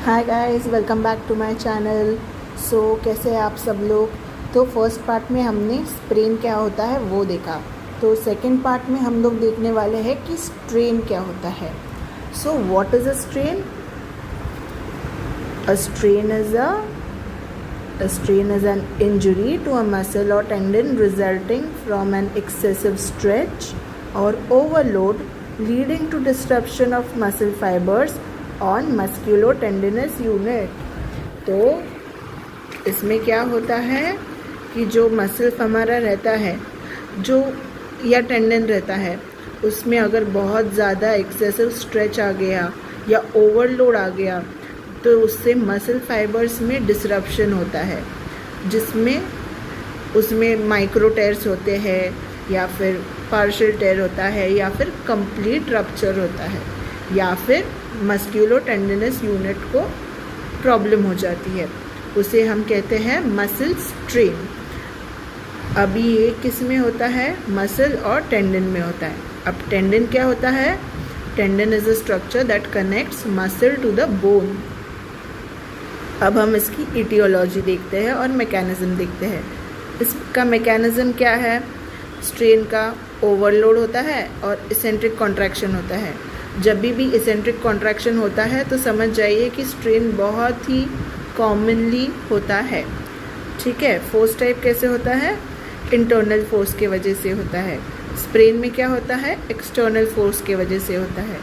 Hi guys, welcome back to my channel. कैसे हैं आप सब लोग। तो फर्स्ट पार्ट में हमने स्प्रेन क्या होता है वो देखा। तो सेकंड पार्ट में हम लोग देखने वाले हैं कि स्ट्रेन क्या होता है। What is a strain? A strain is an injury to a muscle or tendon resulting from an excessive stretch or overload leading to disruption of muscle fibers on musculotendinous unit। तो इसमें क्या होता है कि जो मसल हमारा रहता है जो या टेंडन रहता है उसमें अगर बहुत ज़्यादा एक्सेसिव स्ट्रेच आ गया या ओवरलोड आ गया तो उससे मसल फाइबर्स में डिसरप्शन होता है, जिसमें उसमें माइक्रो टेयर्स होते हैं या फिर पार्शियल टेयर होता है या फिर कंप्लीट रप्चर होता है या फिर मस्क्यूलोटेंडिनस यूनिट को प्रॉब्लम हो जाती है। उसे हम कहते हैं मसल स्ट्रेन। अभी ये किस में होता है? मसल और टेंडन में होता है। अब टेंडन क्या होता है? Tendon is a structure that connects muscle to the bone. अब हम इसकी इटियोलॉजी देखते हैं और मैकेनिज़्म देखते हैं। इसका मैकेनिज़्म क्या है? स्ट्रेन का ओवरलोड होता है और इसेंट्रिक कॉन्ट्रैक्शन होता है। जब भी इसेंट्रिक कॉन्ट्रैक्शन होता है तो समझ जाइए कि स्ट्रेन बहुत ही कॉमनली होता है। ठीक है। फोर्स टाइप कैसे होता है? इंटरनल फोर्स के वजह से होता है। स्प्रेन में क्या होता है? एक्सटर्नल फोर्स के वजह से होता है।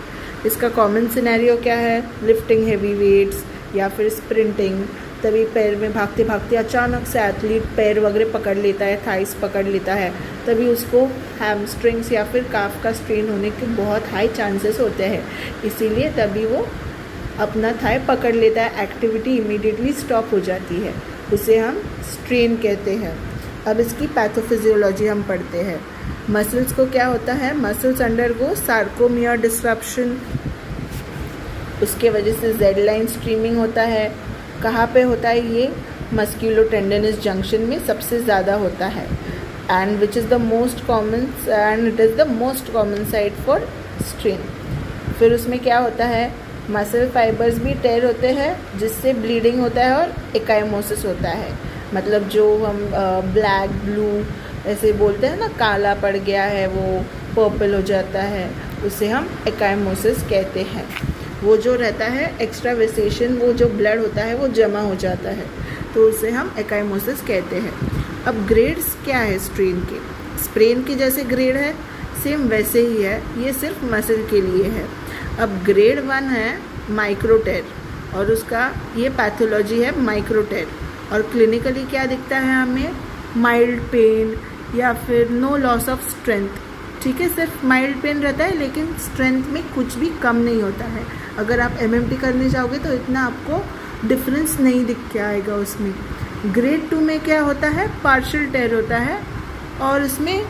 इसका कॉमन सिनेरियो क्या है? लिफ्टिंग हेवी वेट्स या फिर स्प्रिंटिंग। तभी पैर में भागते भागते अचानक से एथलीट पैर वगैरह पकड़ लेता है, थाइस पकड़ लेता है, तभी उसको हैमस्ट्रिंग्स या फिर काफ का स्ट्रेन होने के बहुत हाई चांसेस होते हैं। इसीलिए तभी वो अपना थाई पकड़ लेता है, एक्टिविटी इमीडिएटली स्टॉप हो जाती है, उसे हम स्ट्रेन कहते हैं। अब इसकी पैथोफिजियोलॉजी हम पढ़ते हैं। मसल्स को क्या होता है? मसल्स अंडरगो सार्कोमियर डिसरप्शन, उसके वजह से जेड लाइन स्ट्रीमिंग होता है। कहाँ पे होता है ये? मस्क्यूलोटेंडिनस जंक्शन में सबसे ज़्यादा होता है and which is the most common and it is the most common site for strain. फिर उसमें क्या होता है? मसल फाइबर्स भी टेयर होते हैं जिससे ब्लीडिंग होता है और एकाइमोसिस होता है। मतलब जो हम ब्लैक ब्लू ऐसे बोलते हैं ना, काला पड़ गया है वो पर्पल हो जाता है, उसे हम एकाइमोसिस कहते हैं। वो जो रहता है एक्स्ट्रावेसेशन, वो जो ब्लड होता है वो जमा हो जाता है, तो उसे हम एकाइमोसिस कहते हैं। अब ग्रेड्स क्या है स्ट्रेन के? स्प्रेन के जैसे ग्रेड है सेम वैसे ही है, ये सिर्फ मसल के लिए है। अब ग्रेड 1 है माइक्रोटेर और उसका ये पैथोलॉजी है माइक्रोटेर। और क्लिनिकली क्या दिखता है हमें? माइल्ड पेन या फिर नो लॉस ऑफ स्ट्रेंथ। ठीक है, सिर्फ माइल्ड पेन रहता है लेकिन स्ट्रेंथ में कुछ भी कम नहीं होता है। अगर आप एमएमटी करने जाओगे तो इतना आपको डिफरेंस नहीं दिख के आएगा उसमें। ग्रेड 2 में क्या होता है? पार्शियल टेयर होता है और उसमें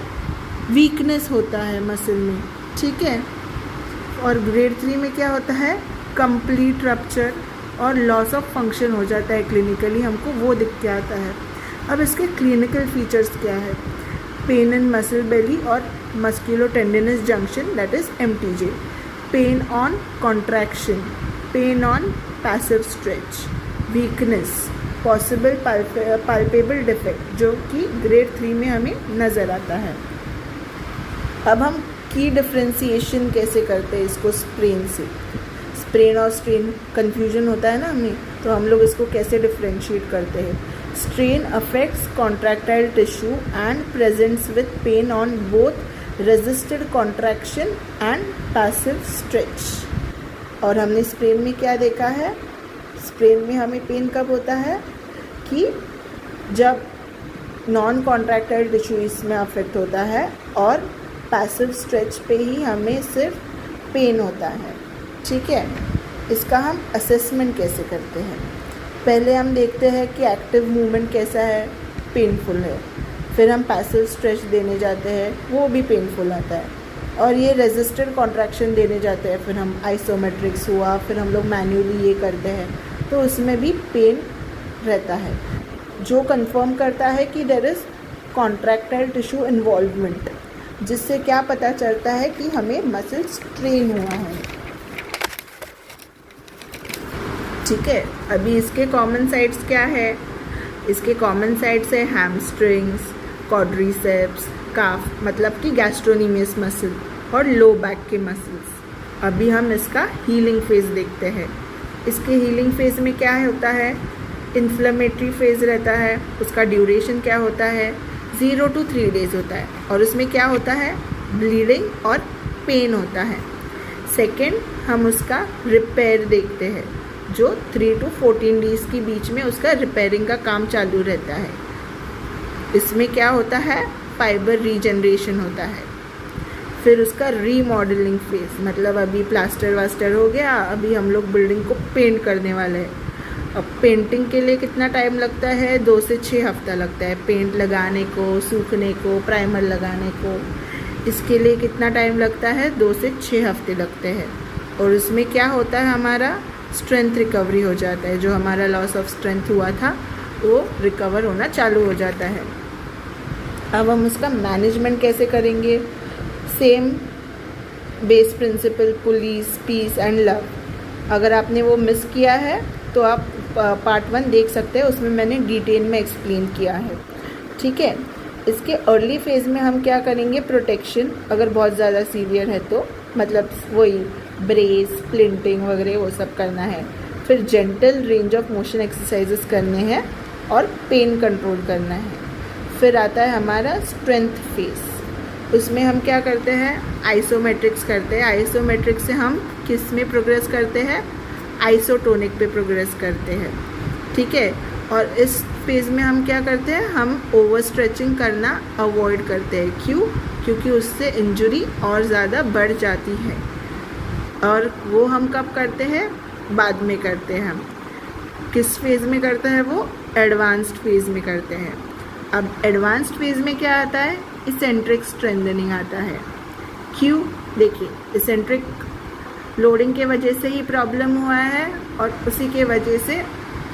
वीकनेस होता है मसल में। ठीक है। और ग्रेड 3 में क्या होता है? कंप्लीट रप्चर और लॉस ऑफ फंक्शन हो जाता है। क्लिनिकली हमको वो दिख के आता है। अब इसके क्लिनिकल फीचर्स क्या है? पेन इन मसल बेली और musculotendinous junction, that is MTJ, pain on contraction, pain on passive stretch, weakness, possible palpable defect, जो कि ग्रेड 3 में हमें नज़र आता है। अब हम की डिफ्रेंसिएशन कैसे करते हैं इसको स्प्रेन से? स्प्रेन और स्ट्रेन कन्फ्यूजन होता है ना हमें, तो हम लोग इसको कैसे डिफ्रेंशिएट करते हैं? Strain affects contractile tissue and presents with pain on both resisted contraction and passive stretch। और हमने स्प्रेन में क्या देखा है? स्प्रेन में हमें पेन कब होता है? कि जब नॉन कॉन्ट्रैक्टाइल टिश्यू इसमें अफेक्ट होता है और पैसिव स्ट्रेच पे ही हमें सिर्फ पेन होता है। ठीक है। इसका हम असेसमेंट कैसे करते हैं? पहले हम देखते हैं कि एक्टिव मूवमेंट कैसा है, पेनफुल है। फिर हम पैसिव स्ट्रेच देने जाते हैं, वो भी पेनफुल आता है। और ये रेजिस्टेंट कॉन्ट्रैक्शन देने जाते हैं, फिर हम आइसोमेट्रिक्स हुआ, फिर हम लोग मैन्युअली ये करते हैं, तो उसमें भी पेन रहता है, जो कंफर्म करता है कि there is contractile tissue involvement, जिससे क्या पता चलता है कि हमें मसल स्ट्रेन हुआ है। ठीक है। अभी इसके कॉमन साइट्स क्या है? इसके कॉमन साइट्स है हैमस्ट्रिंग्स, क्वाड्रिसेप्स, काफ मतलब कि गैस्ट्रोनीमियस मसल और लो बैक के मसल्स। अभी हम इसका हीलिंग फेज़ देखते हैं। इसके हीलिंग फेज़ में क्या होता है? इन्फ्लेमेटरी फेज़ रहता है। उसका ड्यूरेशन क्या होता है? 0 to 3 days होता है। और उसमें क्या होता है? ब्लीडिंग और पेन होता है। सेकेंड, हम उसका रिपेयर देखते हैं, जो 3 to 14 days के बीच में उसका रिपेयरिंग का काम चालू रहता है। इसमें क्या होता है? फाइबर रीजनरेशन होता है। फिर उसका रीमॉडलिंग फेज़, मतलब अभी प्लास्टर वास्टर हो गया, अभी हम लोग बिल्डिंग को पेंट करने वाले हैं। अब पेंटिंग के लिए कितना टाइम लगता है? 2 से 6 हफ्ता लगता है पेंट लगाने को, सूखने को, प्राइमर लगाने को। इसके लिए कितना टाइम लगता है? 2 से 6 हफ्ते लगते हैं। और उसमें क्या होता है? हमारा स्ट्रेंथ रिकवरी हो जाता है। जो हमारा लॉस ऑफ स्ट्रेंथ हुआ था वो रिकवर होना चालू हो जाता है। अब हम उसका मैनेजमेंट कैसे करेंगे? Same base principle, police, peace and love. अगर आपने वो मिस किया है तो आप पार्ट 1 देख सकते हैं, उसमें मैंने डिटेल में एक्सप्लेन किया है। ठीक है। इसके अर्ली फेज़ में हम क्या करेंगे? प्रोटेक्शन, अगर बहुत ज़्यादा सीवियर है तो, मतलब वही ब्रेस, प्लिंटिंग वगैरह वो सब करना है। फिर gentle range of motion exercises करने हैं और पेन कंट्रोल करना है। फिर आता है हमारा स्ट्रेंथ फेज़। उसमें हम क्या करते हैं? आइसोमेट्रिक्स करते हैं। आइसोमेट्रिक्स से हम किस में प्रोग्रेस करते हैं? आइसोटोनिक पे प्रोग्रेस करते हैं। ठीक है। और इस फेज़ में हम क्या करते हैं? हम ओवर स्ट्रेचिंग करना अवॉइड करते हैं। क्यों? क्योंकि उससे इंजरी और ज़्यादा बढ़ जाती है। और वो हम कब करते हैं? बाद में करते हैं। हम किस फेज़ में करते हैं? वो एडवांस्ड फेज़ में करते हैं। अब एडवांस्ड फेज़ में क्या आता है? इसेंट्रिक स्ट्रेंथनिंग आता है। क्यों? देखिए, इसेंट्रिक लोडिंग के वजह से ही प्रॉब्लम हुआ है और उसी के वजह से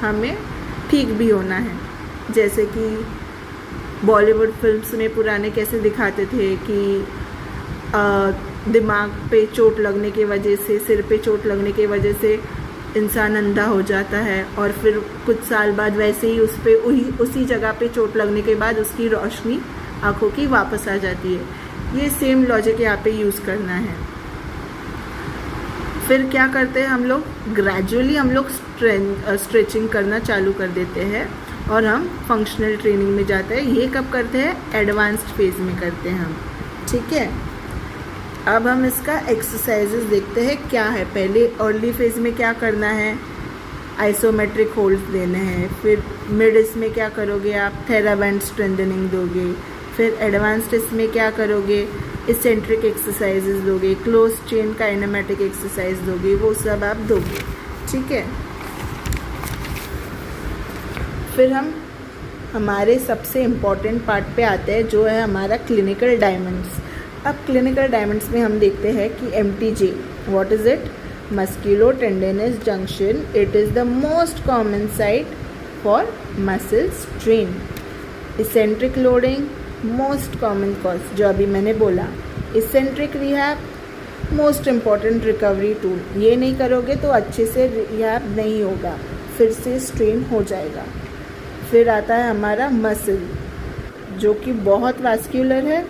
हमें ठीक भी होना है। जैसे कि बॉलीवुड फिल्म्स में पुराने कैसे दिखाते थे कि दिमाग पे चोट लगने की वजह से, सिर पे चोट लगने की वजह से इंसान अंधा हो जाता है और फिर कुछ साल बाद वैसे ही उसी जगह पे चोट लगने के बाद उसकी रोशनी आँखों की वापस आ जाती है। ये सेम लॉजिक यहाँ पे यूज़ करना है। फिर क्या करते हैं हम लोग? ग्रेजुअली हम लोग स्ट्रेचिंग करना चालू कर देते हैं और हम फंक्शनल ट्रेनिंग में जाते हैं। ये कब करते हैं? एडवांस्ड फेज़ में करते हैं हम। ठीक है। अब हम इसका एक्सरसाइजेस देखते हैं क्या है। पहले अर्ली फेज़ में क्या करना है? आइसोमेट्रिक होल्ड्स देने हैं। फिर मिड इसमें क्या करोगे आप? थेराबैंड स्ट्रेंथनिंग दोगे। फिर एडवांस्ड इसमें क्या करोगे? इसेंट्रिक एक्सरसाइजेस दोगे, क्लोज चेन काइनेमेटिक एक्सरसाइज दोगे, वो सब आप दोगे। ठीक है। फिर हम हमारे सबसे इम्पॉर्टेंट पार्ट पे आते हैं, जो है हमारा क्लिनिकल डायमंड्स। अब क्लिनिकल डायमंड्स में हम देखते हैं कि MTJ, what is it? मस्कुलो-टेंडिनस junction. It is the most common site for muscle strain. Eccentric loading, most common cause, जो अभी मैंने बोला। Eccentric rehab, most important recovery tool. ये नहीं करोगे तो अच्छे से रिहैब नहीं होगा, फिर से स्ट्रेन हो जाएगा। फिर आता है हमारा मसल, जो कि बहुत वास्क्यूलर है,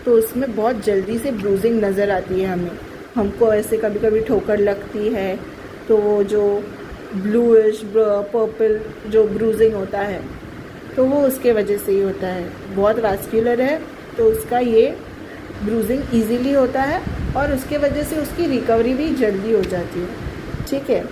तो उसमें बहुत जल्दी से ब्रूजिंग नज़र आती है हमको ऐसे कभी कभी ठोकर लगती है, तो वो जो ब्लूइश पर्पल जो ब्रूजिंग होता है तो वो उसके वजह से ही होता है। बहुत वास्क्यूलर है तो उसका ये ब्रूजिंग इजीली होता है और उसके वजह से उसकी रिकवरी भी जल्दी हो जाती है। ठीक है।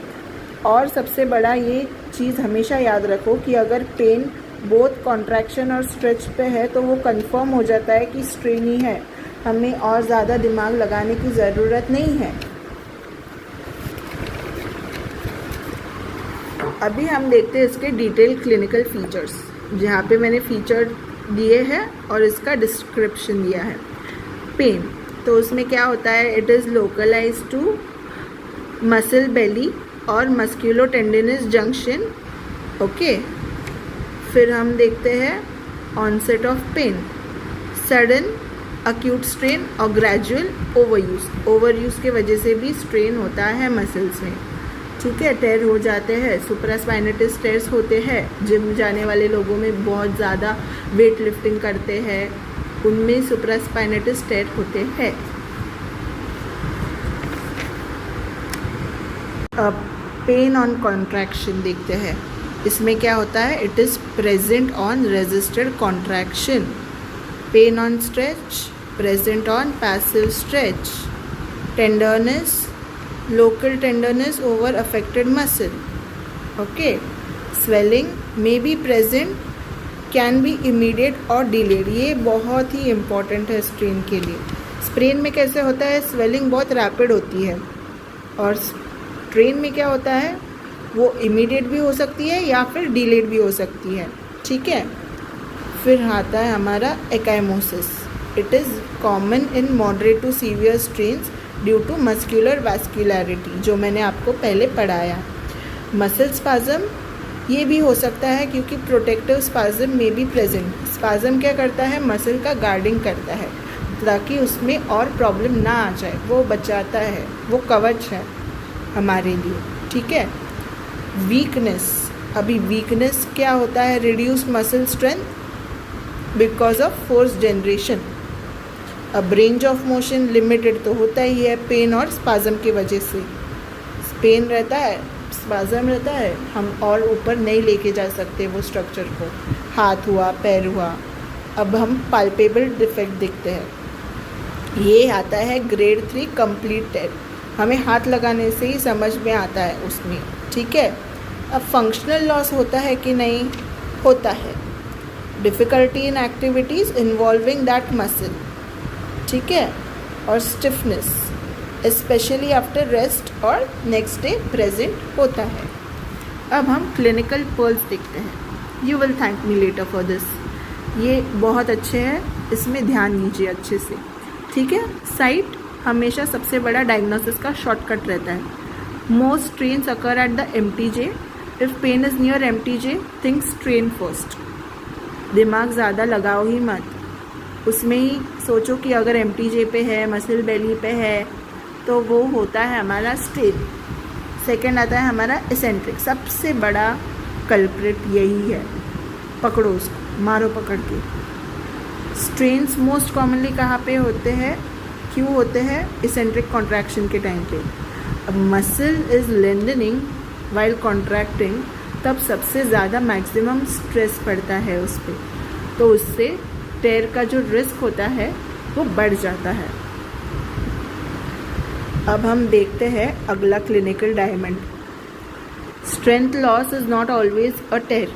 और सबसे बड़ा ये चीज़ हमेशा याद रखो कि अगर पेन बोथ कॉन्ट्रैक्शन और स्ट्रेच पे है तो वो कंफर्म हो जाता है कि स्ट्रेन ही है, हमें और ज़्यादा दिमाग लगाने की ज़रूरत नहीं है। अभी हम देखते हैं इसके डिटेल क्लिनिकल फीचर्स, जहाँ पे मैंने फीचर दिए हैं और इसका डिस्क्रिप्शन दिया है। पेन, तो उसमें क्या होता है? It is localise to muscle belly और मस्कुलो-टेंडिनस जंक्शन। ओके। फिर हम देखते हैं onset of pain, sudden acute strain और ग्रेजुअल ओवरयूज़। ओवरयूज़ के वजह से भी स्ट्रेन होता है मसल्स में। ठीक है, टेयर हो जाते हैं, सुप्रास्पाइनेटिस टेयर्स होते हैं। जिम जाने वाले लोगों में बहुत ज़्यादा वेट लिफ्टिंग करते हैं, उनमें सुप्रास्पाइनेटिस टेयर होते हैं। अब पेन ऑन कॉन्ट्रैक्शन देखते हैं। इसमें क्या होता है, it is present on resisted contraction. Pain on stretch, present on passive stretch. Tenderness, local tenderness over affected muscle. Okay, swelling may be present, can be immediate or delayed. ये बहुत ही important है strain के लिए। Strain में कैसे होता है, swelling बहुत रैपिड होती है, और स्ट्रेन में क्या होता है, वो इमीडिएट भी हो सकती है या फिर डिलेड भी हो सकती है। ठीक है, फिर आता है हमारा ecchymosis. It is common in moderate to severe strains due to muscular vascularity, जो मैंने आपको पहले पढ़ाया। मसल स्पाज़म ये भी हो सकता है क्योंकि प्रोटेक्टिव स्पाज़म में भी प्रेजेंट। स्पाज़म क्या करता है, मसल का गार्डिंग करता है ताकि उसमें और प्रॉब्लम ना आ जाए, वो बचाता है, वो कवच है हमारे लिए। ठीक है, वीकनेस। अभी वीकनेस क्या होता है, reduce muscle strength because of force generation. अब रेंज ऑफ मोशन लिमिटेड तो होता ही है पेन और स्पाज़म की वजह से। पेन रहता है, स्पाज़म रहता है, हम और ऊपर नहीं लेके जा सकते वो स्ट्रक्चर को। हाथ हुआ, पैर हुआ। अब हम पाल्पेबल डिफेक्ट देखते हैं। ये आता है ग्रेड 3 कंप्लीट टेयर। हमें हाथ लगाने से ही समझ में आता है उसमें। ठीक है, अब फंक्शनल लॉस होता है कि नहीं, होता है। Difficulty in activities involving that muscle. ठीक है, और स्टिफनेस स्पेशली आफ्टर रेस्ट और नेक्स्ट डे प्रेजेंट होता है। अब हम क्लिनिकल पर्ल्स देखते हैं। You will thank me later for this. ये बहुत अच्छे हैं, इसमें ध्यान दीजिए अच्छे से। ठीक है, साइट हमेशा सबसे बड़ा डायग्नोसिस का शॉर्टकट रहता है। Most strains occur at the MTJ। If pain is near MTJ, think strain first. दिमाग ज़्यादा लगाओ ही मत, उसमें ही सोचो कि अगर MTJ पे है, मसल बेली पे है, तो वो होता है हमारा स्ट्रेन। सेकंड आता है हमारा इसेंट्रिक। सबसे बड़ा कल्प्रिट यही है, पकड़ो उसको, मारो पकड़ के। स्ट्रेन्स मोस्ट कॉमनली कहाँ पे होते हैं, क्यों होते हैं, इसेंट्रिक कॉन्ट्रैक्शन के टाइम पे। अब muscle is lengthening while contracting, तब सबसे ज़्यादा मैक्सिमम स्ट्रेस पड़ता है उस पर, तो उससे टेयर का जो रिस्क होता है वो बढ़ जाता है। अब हम देखते हैं अगला clinical diamond. Strength loss is not always a tear.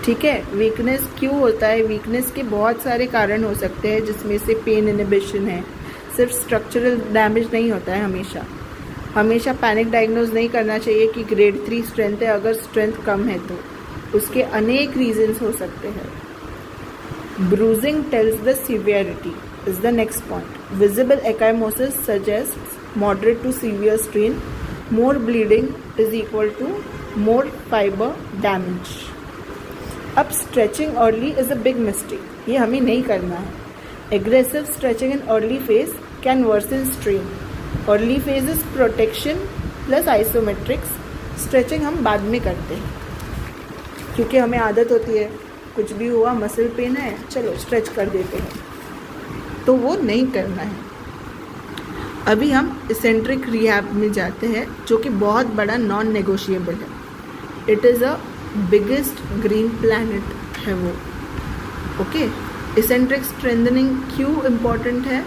ठीक है, वीकनेस क्यों होता है, वीकनेस के बहुत सारे कारण हो सकते हैं, जिसमें से पेन इनहिबिशन है। सिर्फ स्ट्रक्चरल डैमेज नहीं होता है। हमेशा पैनिक डायग्नोज नहीं करना चाहिए कि ग्रेड 3 स्ट्रेंथ है, अगर स्ट्रेंथ कम है तो उसके अनेक रीजंस हो सकते हैं। Bruising tells the severity is the next point. Visible ecchymosis suggests moderate to severe strain. More bleeding is equal to more fiber damage. अब stretching early is a big mistake. ये हमें नहीं करना है। Aggressive stretching in early phase can worsen strain. Early phase is protection plus isometrics. Stretching हम बाद में करते हैं क्योंकि हमें आदत होती है, कुछ भी हुआ, मसल पेन है, चलो स्ट्रेच कर देते हैं, तो वो नहीं करना है। अभी हम इसेंट्रिक रिहैब में जाते हैं, जो कि बहुत बड़ा नॉन नेगोशिएबल है। It is a biggest green planet है वो। ओके, इसेंट्रिक स्ट्रेंथनिंग क्यों इम्पॉर्टेंट है,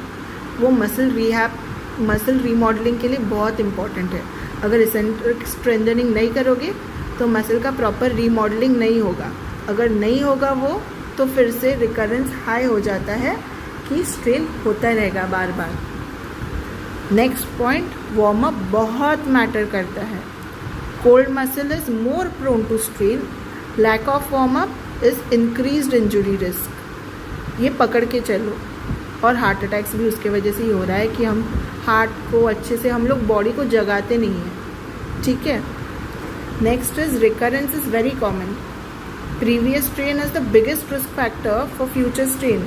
वो मसल रिहैब, मसल रीमॉडलिंग के लिए बहुत इम्पॉर्टेंट है। अगर इसेंट्रिक स्ट्रेंथनिंग नहीं करोगे तो मसल का प्रॉपर रीमॉडलिंग नहीं होगा। अगर नहीं होगा वो, तो फिर से रिकरेंस हाई हो जाता है कि स्ट्रेन होता रहेगा बार बार। नेक्स्ट पॉइंट, वार्म अप बहुत मैटर करता है। Cold muscle is more prone to strain. Lack of warm up is increased injury risk. ये पकड़ के चलो। और हार्ट अटैक्स भी उसके वजह से ही हो रहा है कि हम हार्ट को अच्छे से, हम लोग बॉडी को जगाते नहीं हैं। ठीक है, next is recurrence is very common. Previous strain is the biggest risk factor for future strain.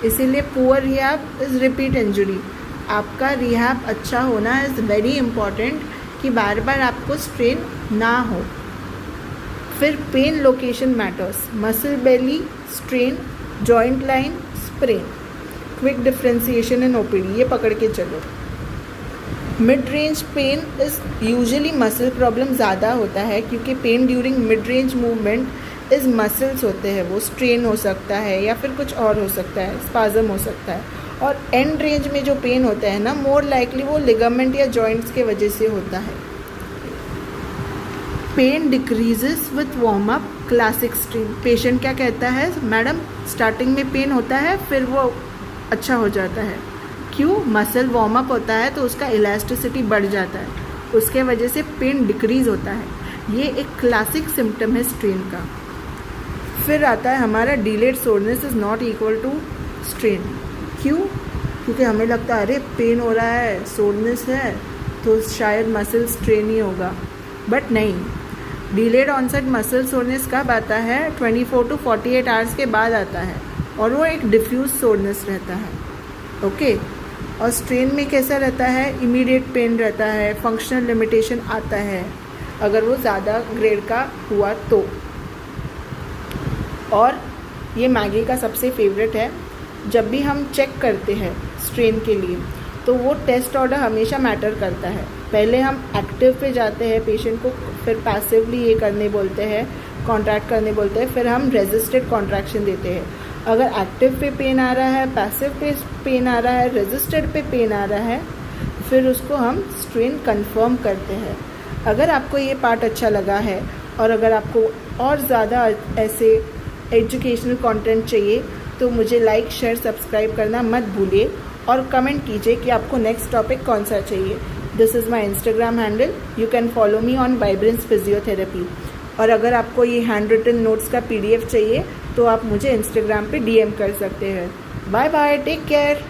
इसीलिए poor rehab is repeat injury. आपका रिहैब अच्छा होना इज़ वेरी इम्पॉर्टेंट कि बार बार आपको स्ट्रेन ना हो। फिर pain location matters, muscle belly, strain, joint line, sprain, quick differentiation in OPD, ये पकड़ के चलो। Mid range pain is usually muscle problem ज़्यादा होता है, क्योंकि pain during mid range movement is muscles होते हैं, वो स्ट्रेन हो सकता है या फिर कुछ और हो सकता है, स्पाज़म हो सकता है। और एंड रेंज में जो पेन होता है ना, मोर लाइकली वो लिगामेंट या जॉइंट्स के वजह से होता है। Pain decreases with warm up, classic strain. Patient क्या कहता है, मैडम स्टार्टिंग में पेन होता है फिर वो अच्छा हो जाता है। क्यों? मसल वार्म अप होता है तो उसका इलास्टिसिटी बढ़ जाता है, उसके वजह से पेन डिक्रीज होता है। ये एक क्लासिक सिम्टम है स्ट्रेन का। फिर आता है हमारा delayed soreness is not equal to strain. क्यों? क्योंकि हमें लगता है अरे पेन हो रहा है, सोरनेस है, तो शायद मसल स्ट्रेन ही होगा, बट नहीं। डिलेड ऑनसेट मसल सोरनेस कब आता है? 24 to 48 आवर्स के बाद आता है, और वो एक डिफ्यूज सोरनेस रहता है। ओके। और स्ट्रेन में कैसा रहता है? इमीडिएट पेन रहता है, फंक्शनल लिमिटेशन आता है अगर वो ज़्यादा ग्रेड का हुआ तो। और ये मैगी का सबसे फेवरेट है, जब भी हम चेक करते हैं स्ट्रेन के लिए तो वो टेस्ट ऑर्डर हमेशा मैटर करता है। पहले हम एक्टिव पे जाते हैं पेशेंट को, फिर पैसिवली ये करने बोलते हैं, कॉन्ट्रैक्ट करने बोलते हैं, फिर हम रेजिस्टेड कॉन्ट्रैक्शन देते हैं। अगर एक्टिव पे पेन आ रहा है, पैसिव पे पेन आ रहा है, रेजिस्टेड पे पेन आ रहा है, फिर उसको हम स्ट्रेन कंफर्म करते हैं। अगर आपको ये पार्ट अच्छा लगा है और अगर आपको और ज़्यादा ऐसे एजुकेशनल कंटेंट चाहिए तो मुझे लाइक, शेयर, सब्सक्राइब करना मत भूलिए और कमेंट कीजिए कि आपको नेक्स्ट टॉपिक कौन सा चाहिए। This is my Instagram handle, you can follow me on vibrance physiotherapy. और अगर आपको ये हैंड रिटन नोट्स का PDF चाहिए तो आप मुझे इंस्टाग्राम पे DM कर सकते हैं। Bye bye, take care.